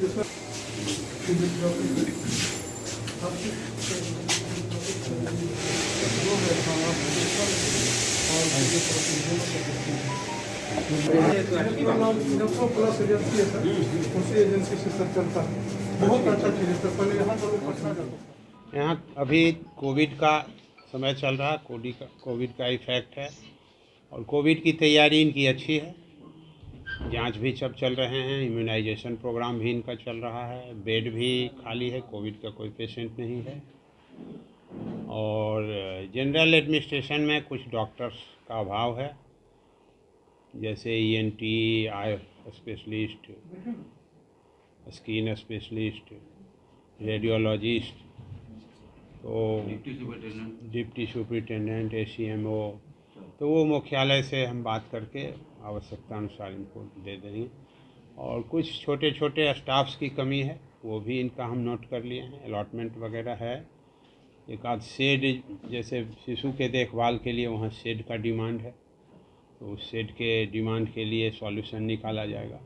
Plus agency है sir, उसी agency से सर चलता है। बहुत अच्छा चीज़ है सर। पहले यहाँ पर पटना जाता। यहाँ अभी कोविड का समय चल रहा है, कोविड का इफेक्ट है और कोविड की तैयारी इनकी अच्छी है। जांच भी सब चल रहे हैं, इम्यूनाइजेशन प्रोग्राम भी इनका चल रहा है, बेड भी खाली है, कोविड का कोई पेशेंट नहीं है। और जनरल एडमिनिस्ट्रेशन में कुछ डॉक्टर्स का अभाव है, जैसे ENT, eye specialist, skin specialist, radiologist, तो डिप्टी सुपरिटेंडेंट, एसीएमओ, तो वो मुख्यालय से हम बात करके आवश्यकता अनुसार इनको दे देंगे। और कुछ छोटे छोटे स्टाफ्स की कमी है, वो भी इनका हम नोट कर लिए हैं। अलॉटमेंट वगैरह है, एक आध शेड, जैसे शिशु के देखभाल के लिए वहाँ शेड का डिमांड है, तो उस शेड के डिमांड के लिए सॉल्यूशन निकाला जाएगा।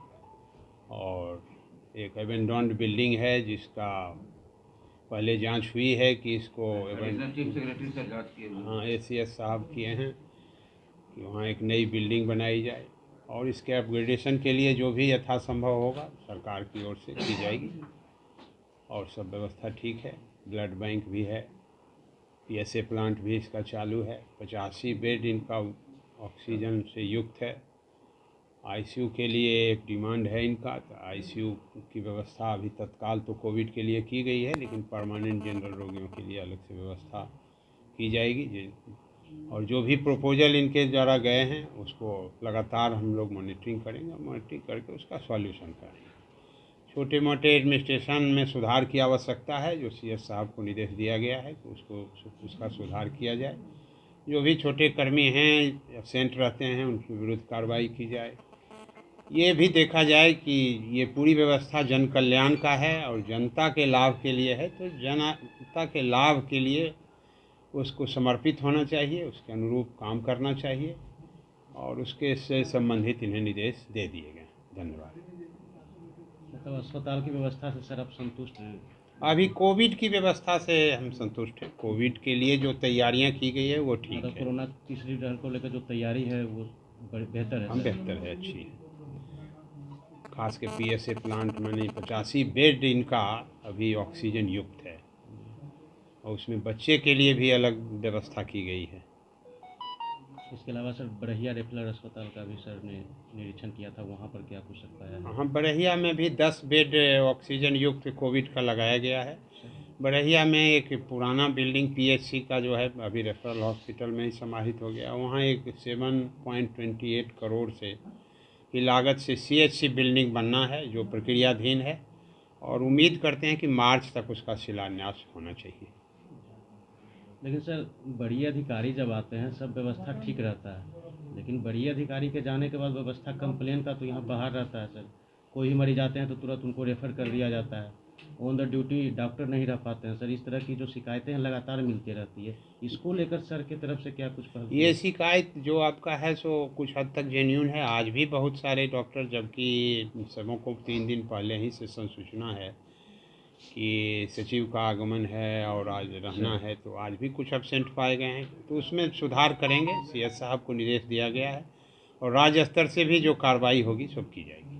और एक एबेंडोन्ड बिल्डिंग है जिसका पहले जांच हुई है कि इसको हाँ ACS साहब किए हैं कि वहाँ एक नई बिल्डिंग बनाई जाए, और इसके अपग्रेडेशन के लिए जो भी यथासंभव होगा सरकार की ओर से की जाएगी। और सब व्यवस्था ठीक है, ब्लड बैंक भी है, PSA प्लांट भी इसका चालू है, 85 बेड इनका ऑक्सीजन से युक्त है। ICU के लिए एक डिमांड है इनका, तो ICU की व्यवस्था अभी तत्काल तो कोविड के लिए की गई है, लेकिन परमानेंट जनरल रोगियों के लिए अलग से व्यवस्था की जाएगी। और जो भी प्रपोजल इनके द्वारा गए हैं उसको लगातार हम लोग मॉनिटरिंग करेंगे, मॉनिटरिंग करके उसका सॉल्यूशन करेंगे। छोटे मोटे एडमिनिस्ट्रेशन में सुधार की आवश्यकता है, जो CS साहब को निर्देश दिया गया है कि उसका सुधार किया जाए। जो भी छोटे कर्मी हैं, एब्सेंट रहते हैं, उनके विरुद्ध कार्रवाई की जाए। ये भी देखा जाए कि ये पूरी व्यवस्था जन कल्याण का है और जनता के लाभ के लिए है, तो जनता के लाभ के लिए उसको समर्पित होना चाहिए, उसके अनुरूप काम करना चाहिए, और उसके से संबंधित इन्हें निर्देश दे दिए गए। धन्यवाद। मतलब अस्पताल की व्यवस्था से सर आप संतुष्ट हैं? अभी कोविड की व्यवस्था से हम संतुष्ट हैं। कोविड के लिए जो तैयारियां की गई है वो ठीक है। कोरोना तीसरी लहर को लेकर जो तैयारी है वो बेहतर है? बेहतर है, अच्छी है। खास के PSA प्लांट में 85 बेड इनका अभी ऑक्सीजन युक्त है, और उसमें बच्चे के लिए भी अलग व्यवस्था की गई है। इसके अलावा सर बरहिया रेफरल अस्पताल का भी सर ने निरीक्षण किया था, वहाँ पर क्या कुछ सकता है? हाँ, बरहिया में भी 10 बेड ऑक्सीजन युक्त कोविड का लगाया गया है। बरहिया में एक पुराना बिल्डिंग PHC का जो है अभी रेफरल हॉस्पिटल में ही समाहित हो गया, वहाँ एक 7.28 करोड़ से की लागत से CHC बिल्डिंग बनना है, जो प्रक्रियाधीन है, और उम्मीद करते हैं कि मार्च तक उसका शिलान्यास होना चाहिए। लेकिन सर बड़ी अधिकारी जब आते हैं सब व्यवस्था ठीक रहता है, लेकिन बड़ी अधिकारी के जाने के बाद व्यवस्था कंप्लेन का तो यहाँ बाहर रहता है सर। कोई भी मरीज आते हैं तो तुरंत उनको रेफ़र कर दिया जाता है, ऑन द ड्यूटी डॉक्टर नहीं रह पाते हैं सर। इस तरह की जो शिकायतें हैं लगातार मिलती रहती है, इसको लेकर सर की तरफ से क्या कुछ पहल? ये शिकायत जो आपका है सो कुछ हद तक जेन्युइन है। आज भी बहुत सारे डॉक्टर, जबकि सबों को 3 दिन पहले ही से सूचना है कि सचिव का आगमन है और आज रहना है, तो आज भी कुछ एब्सेंट पाए गए हैं, तो उसमें सुधार करेंगे। CS साहब को निर्देश दिया गया है, और राज्य स्तर से भी जो कार्रवाई होगी सब की जाएगी।